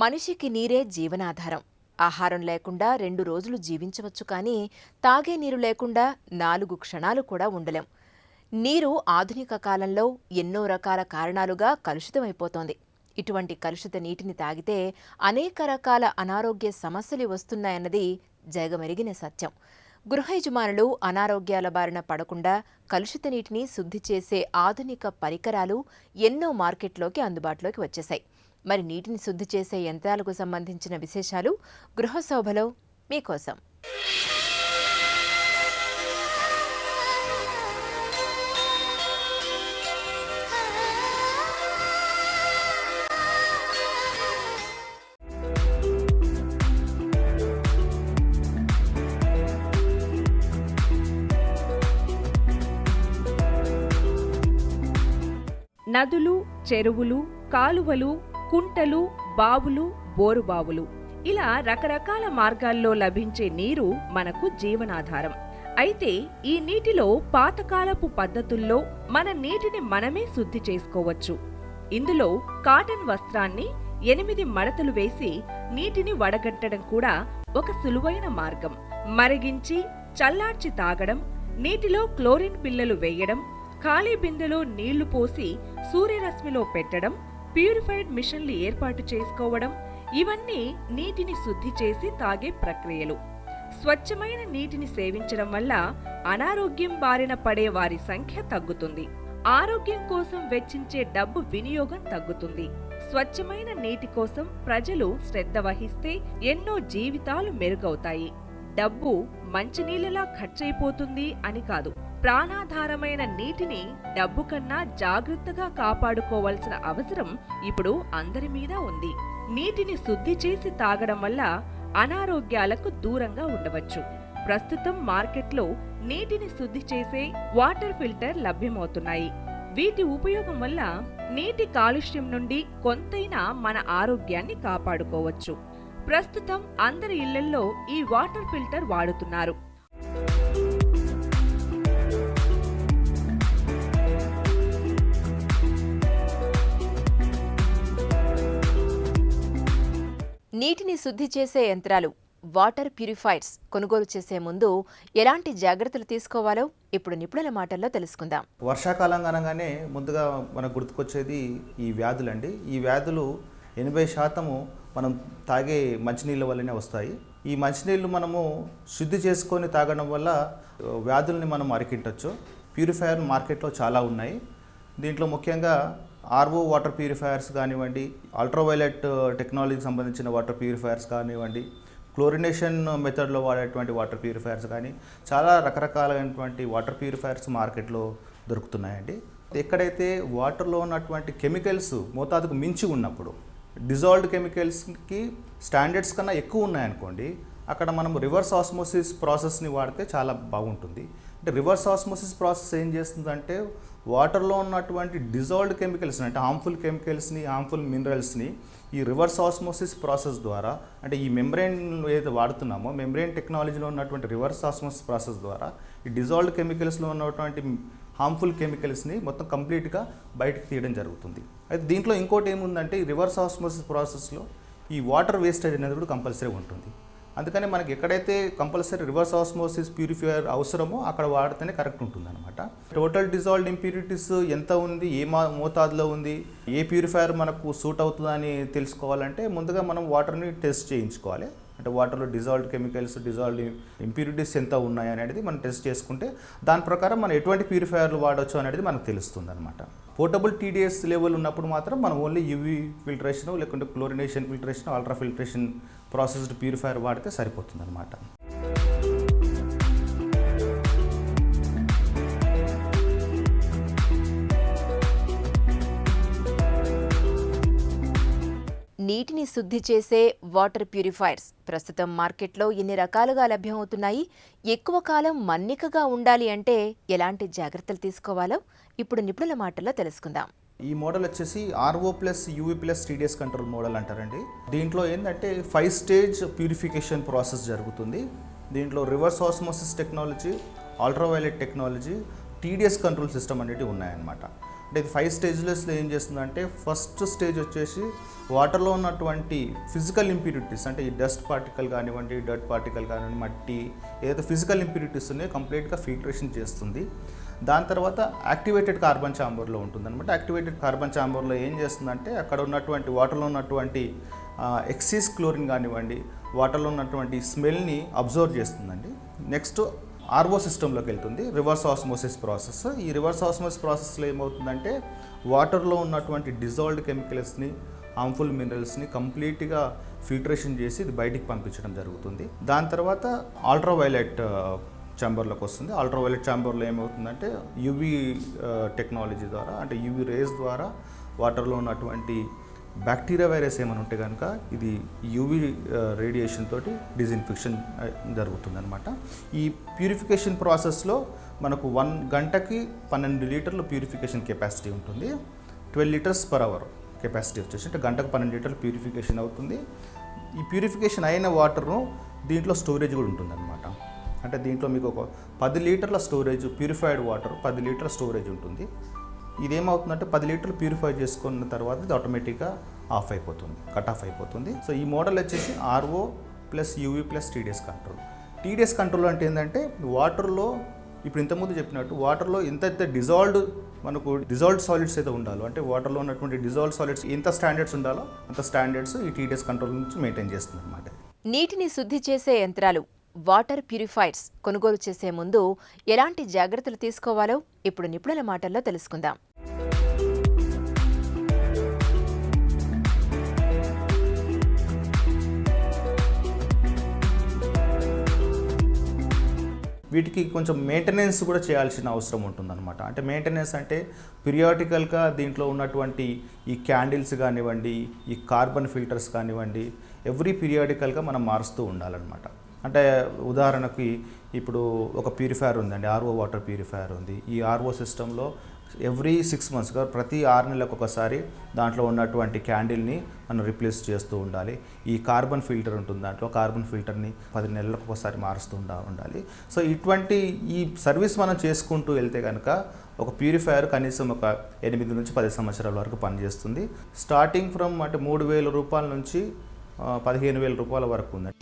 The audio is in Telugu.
మనిషికి నీరే జీవనాధారం. ఆహారం లేకుండా 2 రోజులు జీవించవచ్చు, కానీ తాగే నీరు లేకుండా 4 క్షణాలు కూడా ఉండలేం. నీరు ఆధునిక కాలంలో ఎన్నో రకాల కారణాలుగా కలుషితమైపోతోంది. ఇటువంటి కలుషిత నీటిని తాగితే అనేక రకాల అనారోగ్య సమస్యలు వస్తున్నాయన్నది జగమెరిగిన సత్యం. గృహ యజమానులు అనారోగ్యాల బారిన పడకుండా కలుషిత నీటిని శుద్ధి చేసే ఆధునిక పరికరాలు ఎన్నో మార్కెట్లోకి అందుబాటులోకి వచ్చేశాయి. మరి నీటిని శుద్ధి చేసే యంత్రాలకు సంబంధించిన విశేషాలు గృహశోభలో మీకోసం. నదులు, చెరువులు, కాలువలు, కుంటలు, బావులు, బోరుబావులు ఇలా రకరకాల మార్గాల్లో లభించే నీరు మనకు జీవనాధారం. అయితే ఈ నీటిలో పాతకాలపు పద్ధతుల్లో మన నీటిని మనమే శుద్ధి చేసుకోవచ్చు. ఇందులో కాటన్ వస్త్రాన్ని 8 మడతలు వేసి నీటిని వడగట్టడం కూడా ఒక సులువైన మార్గం. మరిగించి చల్లార్చి తాగడం, నీటిలో క్లోరిన్ బిళ్ళలు వేయడం, ఖాళీ బిందెలో నీళ్లు పోసి సూర్యరశ్మిలో పెట్టడం, ప్యూరిఫైడ్ మిషన్లు ఏర్పాటు చేసుకోవడం ఇవన్నీ నీటిని శుద్ధి చేసి తాగే ప్రక్రియలు. స్వచ్ఛమైన నీటిని సేవించడం వల్ల అనారోగ్యం బారిన పడే వారి సంఖ్య తగ్గుతుంది. ఆరోగ్యం కోసం వెచ్చించే డబ్బు వినియోగం తగ్గుతుంది. స్వచ్ఛమైన నీటి కోసం ప్రజలు శ్రద్ధ వహిస్తే ఎన్నో జీవితాలు మెరుగవుతాయి. డబ్బు మంచినీళ్ళలా ఖర్చయిపోతుంది అని కాదు, ప్రాణాధారమైన నీటిని డబ్బు కన్నా జాగ్రత్తగా కాపాడుకోవాల్సిన అవసరం ఇప్పుడు అందరి మీద ఉంది. నీటిని శుద్ధి చేసి తాగడం వల్ల అనారోగ్యాలకు దూరంగా ఉండవచ్చు. ప్రస్తుతం మార్కెట్లో నీటిని శుద్ధి చేసే వాటర్ ఫిల్టర్ లభ్యమవుతున్నాయి. వీటి ఉపయోగం వల్ల నీటి కాలుష్యం నుండి కొంతైనా మన ఆరోగ్యాన్ని కాపాడుకోవచ్చు. ప్రస్తుతం అందరి ఇళ్లల్లో ఈ వాటర్ ఫిల్టర్ వాడుతున్నారు. నీటిని శుద్ధి చేసే యంత్రాలు, వాటర్ ప్యూరిఫైర్స్ కొనుగోలు చేసే ముందు ఎలాంటి జాగ్రత్తలు తీసుకోవాలో ఇప్పుడు నిపుణుల మాటల్లో తెలుసుకుందాం. వర్షాకాలం అనగానే ముందుగా మనకు గుర్తుకొచ్చేది ఈ వ్యాధులండి. ఈ వ్యాధులు 80% మనం తాగే మంచినీళ్ళ వల్లనే వస్తాయి. ఈ మంచినీళ్ళు మనము శుద్ధి చేసుకొని తాగడం వల్ల వ్యాధుల్ని మనం అరికించవచ్చు. ప్యూరిఫైయర్ మార్కెట్లో చాలా ఉన్నాయి. దీంట్లో ముఖ్యంగా ఆర్ఓ వాటర్ ప్యూరిఫైయర్స్ కానివ్వండి, అల్ట్రావైలెట్ టెక్నాలజీకి సంబంధించిన వాటర్ ప్యూరిఫైయర్స్ కానివ్వండి, క్లోరినేషన్ మెథడ్లో వాడేటువంటి వాటర్ ప్యూరిఫైయర్స్ కానీ చాలా రకరకాలైనటువంటి వాటర్ ప్యూరిఫైయర్స్ మార్కెట్లో దొరుకుతున్నాయండి. ఎక్కడైతే వాటర్లో ఉన్నటువంటి కెమికల్స్ మోతాదుకు మించి ఉన్నప్పుడు, డిజాల్వ్డ్ కెమికల్స్కి స్టాండర్డ్స్ కన్నా ఎక్కువ ఉన్నాయనుకోండి, అక్కడ మనం రివర్స్ ఆస్మోసిస్ ప్రాసెస్ని వాడితే చాలా బాగుంటుంది. అంటే రివర్స్ ఆస్మోసిస్ ప్రాసెస్ ఏం చేస్తుందంటే వాటర్లో ఉన్నటువంటి డిజాల్వ్డ్ కెమికల్స్ని, అంటే హార్మ్ఫుల్ కెమికల్స్ని, హార్మ్ఫుల్ మినరల్స్ని ఈ రివర్స్ ఆస్మోసిస్ ప్రాసెస్ ద్వారా, అంటే ఈ మెంబ్రెయిన్ ఏదైతే వాడుతున్నామో మెంబ్రెయిన్ టెక్నాలజీలో ఉన్నటువంటి రివర్స్ ఆస్మోసిస్ ప్రాసెస్ ద్వారా ఈ డిజాల్వ్డ్ కెమికల్స్లో ఉన్నటువంటి హార్మ్ఫుల్ కెమికల్స్ని మొత్తం కంప్లీట్గా బయటకు తీయడం జరుగుతుంది. అయితే దీంట్లో ఇంకోటి ఏముందంటే ఈ రివర్స్ ఆస్మోసిస్ ప్రాసెస్లో ఈ వాటర్ వేస్టేజ్ అనేది కూడా కంపల్సరీ ఉంటుంది. అందుకని మనకి ఎక్కడైతే కంపల్సరీ రివర్స్ ఆస్మోసిస్ ప్యూరిఫైయర్ అవసరమో అక్కడ వాడితేనే కరెక్ట్ ఉంటుంది అనమాట. టోటల్ డిజాల్వ్డ్ ఇంప్యూరిటీస్ ఎంత ఉంది, ఏ మోతాదులో ఉంది, ఏ ప్యూరిఫైయర్ మనకు సూట్ అవుతుందని తెలుసుకోవాలంటే ముందుగా మనం వాటర్ని టెస్ట్ చేయించుకోవాలి. అంటే వాటర్లో డిజాల్వ్డ్ కెమికల్స్, డిజాల్వ్డ్ ఇంప్యూరిటీస్ ఎంత ఉన్నాయి అనేది మనం టెస్ట్ చేసుకుంటే దాని ప్రకారం మనం ఎటువంటి ప్యూరిఫైయర్లు వాడవచ్చు అనేది మనకు తెలుస్తుంది అనమాట. పోర్టబుల్ టీడీఎస్ లెవెల్ ఉన్నప్పుడు మాత్రం మనం ఓన్లీ యూవీ ఫిల్టరేషన్, లేకుంటే chlorination filtration, ultra filtration processed purifier వాడితే సరిపోతుంది అనమాట. నీటిని శుద్ధి చేసే వాటర్ ప్యూరిఫైర్స్ ప్రస్తుతం మార్కెట్లో ఎన్ని రకాలుగా లభ్యమవుతున్నాయి? ఎక్కువ కాలం మన్నికగా ఉండాలి అంటే ఎలాంటి జాగ్రత్తలు తీసుకోవాలో ఇప్పుడు నిపుణుల మాటల్లో తెలుసుకుందాం. ఈ మోడల్ వచ్చేసి RO plus UV plus TDS control model అంటారండి. దీంట్లో ఏంటంటే 5 స్టేజ్ ప్యూరిఫికేషన్ ప్రాసెస్ జరుగుతుంది. దీంట్లో reverse osmosis technology, ultraviolet technology, TDS control system అనేవి ఉన్నాయన్నమాట. అంటే ఇది 5 స్టేజ్లెస్లో ఏం చేస్తుందంటే ఫస్ట్ స్టేజ్ వచ్చేసి వాటర్లో ఉన్నటువంటి ఫిజికల్ ఇంప్యూరిటీస్, అంటే ఈ డస్ట్ పార్టికల్ కానివ్వండి, డర్ట్ పార్టికల్ కానివ్వండి, మట్టి ఏదైతే ఫిజికల్ ఇంప్యూరిటీస్ ఉన్నాయో కంప్లీట్గా ఫిల్ట్రేషన్ చేస్తుంది. దాని తర్వాత యాక్టివేటెడ్ కార్బన్ ఛాంబర్లో ఉంటుందన్నమాట. యాక్టివేటెడ్ కార్బన్ ఛాంబర్లో ఏం చేస్తుందంటే అక్కడ ఉన్నటువంటి వాటర్లో ఉన్నటువంటి ఎక్సీస్ క్లోరిన్ కానివ్వండి, వాటర్లో ఉన్నటువంటి స్మెల్ని అబ్జర్వ్ చేస్తుందండి. నెక్స్ట్ ఆర్ఓ సిస్టంలోకి వెళ్తుంది, రివర్స్ ఆస్మోసిస్ ప్రాసెస్. ఈ రివర్స్ ఆస్మోసిస్ ప్రాసెస్లో ఏమవుతుందంటే వాటర్లో ఉన్నటువంటి డిజాల్వ్డ్ కెమికల్స్ని, హార్మ్ఫుల్ మినరల్స్ని కంప్లీట్గా ఫిల్ట్రేషన్ చేసి ఇది బయటికి పంపించడం జరుగుతుంది. దాని తర్వాత అల్ట్రావైలెట్ ఛాంబర్లోకి వస్తుంది. అల్ట్రావైలెట్ ఛాంబర్లో ఏమవుతుందంటే యూవీ టెక్నాలజీ ద్వారా, అంటే యూవీ రేస్ ద్వారా వాటర్లో ఉన్నటువంటి బ్యాక్టీరియా వైరస్ ఏమైనా ఉంటే కనుక ఇది యూవీ రేడియేషన్ తోటి డిజిన్ఫెక్షన్ జరుగుతుందన్నమాట. ఈ ప్యూరిఫికేషన్ ప్రాసెస్లో మనకు 1 గంటకి 12 లీటర్ల ప్యూరిఫికేషన్ కెపాసిటీ ఉంటుంది. 12 లీటర్స్ పర్ అవర్ కెపాసిటీ వచ్చేసి, అంటే గంటకు 12 లీటర్లు ప్యూరిఫికేషన్ అవుతుంది. ఈ ప్యూరిఫికేషన్ అయిన వాటర్ను దీంట్లో స్టోరేజ్ కూడా ఉంటుందన్నమాట. అంటే దీంట్లో మీకు ఒక 10 లీటర్ల స్టోరేజ్, ప్యూరిఫైడ్ వాటర్ 10 లీటర్ల స్టోరేజ్ ఉంటుంది. ఇదేమవుతుందంటే 10 లీటర్లు ప్యూరిఫై చేసుకున్న తర్వాత ఇది ఆటోమేటిక్గా ఆఫ్ అయిపోతుంది, కట్ ఆఫ్ అయిపోతుంది. సో ఈ మోడల్ వచ్చేసి RO plus UV plus TDS control. TDS control అంటే ఏంటంటే వాటర్లో ఇప్పుడు ఇంతకుముందు చెప్పినట్టు వాటర్లో ఎంతైతే డిజాల్వ్డ్ సాలిడ్స్ అయితే ఉండాలో, అంటే వాటర్లో ఉన్నటువంటి డిజాల్వ్డ్ సాలిడ్స్ ఎంత స్టాండర్డ్స్ ఉండాలో అంత స్టాండర్డ్స్ ఈ టీడీఎస్ కంట్రోల్ నుంచి మెయింటైన్ చేస్తుంది అనమాట. నీటిని శుద్ధి చేసే యంత్రాలు, వాటర్ ప్యూరిఫైర్స్ కొనుగోలు చేసే ముందు ఎలాంటి జాగ్రత్తలు తీసుకోవాలో ఇప్పుడు నిపుణుల మాటల్లో తెలుసుకుందాం. వీటికి కొంచెం మెయింటెనెన్స్ కూడా చేయాల్సిన అవసరం ఉంటుందన్నమాట. అంటే మెయింటెనెన్స్ అంటే పీరియాడికల్గా దీంట్లో ఉన్నటువంటి ఈ క్యాండిల్స్ కానివ్వండి, ఈ కార్బన్ ఫిల్టర్స్ కానివ్వండి, ఎవ్రీ పీరియాడికల్గా మనం మారుస్తూ ఉండాలన్నమాట. అంటే ఉదాహరణకి ఇప్పుడు ఒక ప్యూరిఫైయర్ ఉందండి, ఆర్ఓ వాటర్ ప్యూరిఫైయర్ ఉంది. ఈ ఆర్ఓ సిస్టంలో ఎవ్రీ 6 మంత్స్గా ప్రతి 6 నెలలకు ఒకసారి దాంట్లో ఉన్నటువంటి క్యాండిల్ని మనం రిప్లేస్ చేస్తూ ఉండాలి. ఈ కార్బన్ ఫిల్టర్ ఉంటుంది, దాంట్లో కార్బన్ ఫిల్టర్ని 10 నెలలకు ఒకసారి మారుస్తూ ఉండాలి. సో ఇటువంటి ఈ సర్వీస్ మనం చేసుకుంటూ వెళ్తే కనుక ఒక ప్యూరిఫైయర్ కనీసం ఒక 8 నుంచి 10 సంవత్సరాల వరకు పనిచేస్తుంది. స్టార్టింగ్ ఫ్రమ్ అంటే 3,000 రూపాయల నుంచి 15,000 రూపాయల వరకు ఉందండి.